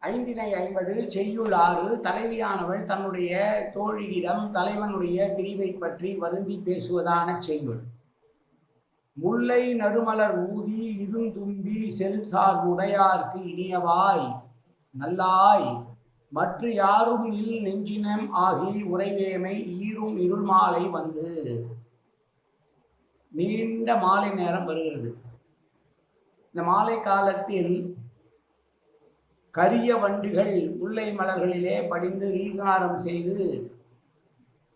ஐந்தினை 50 செய்யுள் 6. தலைவியானவள் தன்னுடைய தோழியிடம் தலைவனுடைய பிரிவை பற்றி வருந்தி பேசுவதான செய்யுள். முல்லை நறுமலர் ஊதி இருந்தும்பி செல்சார் உடையார்க்கு இனியவாய் நல்லாய் மற்ற யாரும் இல் நெஞ்சினம் ஆகி உறைவேமை ஈரும் இருள் மாலை வந்து. நீண்ட மாலை நேரம் வருகிறது. இந்த மாலை காலத்தில் கரிய வண்டுகள் முல்லை மலர்களிலே படிந்து ரீகாரம் செய்து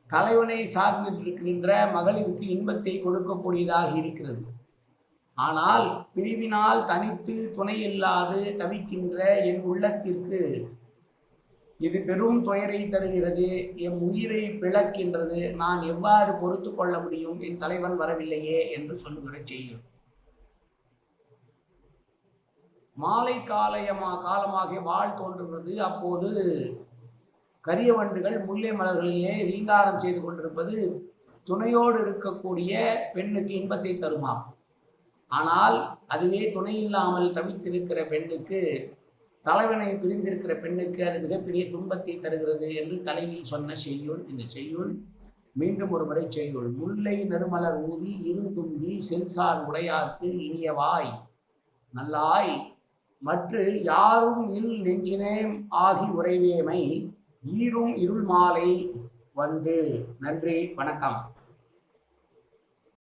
தலைவனை சார்ந்திருக்கின்ற மகளிருக்கு இன்பத்தை கொடுக்கக்கூடியதாக இருக்கிறது. ஆனால் பிரிவினால் தனித்து துணை இல்லாது தவிக்கின்ற என் உள்ளத்திற்கு இது பெரும் துயரை தருகிறது, என் உயிரை பிளக்கின்றது, நான் எவ்வாறு பொறுத்து கொள்ள முடியும், என் தலைவன் வரவில்லையே என்று சொல்லுகிற செய்யும். மாலை காலமாக வாழ் தோன்றுகிறது. அப்போது கரிய வண்டுகள் முல்லை மலர்களிலே ரீங்காரம் செய்து கொண்டிருப்பது துணையோடு இருக்கக்கூடிய பெண்ணுக்கு இன்பத்தை தருமாம். ஆனால் அதுவே துணை இல்லாமல் தவித்திருக்கிற பெண்ணுக்கு, தலைவனை பிரிந்திருக்கிற பெண்ணுக்கு அது மிகப்பெரிய துன்பத்தை தருகிறது என்று தலைவி சொன்ன செய்யுள் இந்த செய்யுள். மீண்டும் ஒரு முறை செய்யுள். முல்லை நறுமலர் ஊதி இருந்தும்பி செல்சார் உடையார்க்கு இனியவாய் நல்லாய் மற்ற யாரும் இல் நெஞ்சினேம் ஆகி உறைவேமை ஈரும் இருள் மாலை வந்து. நன்றி, வணக்கம்.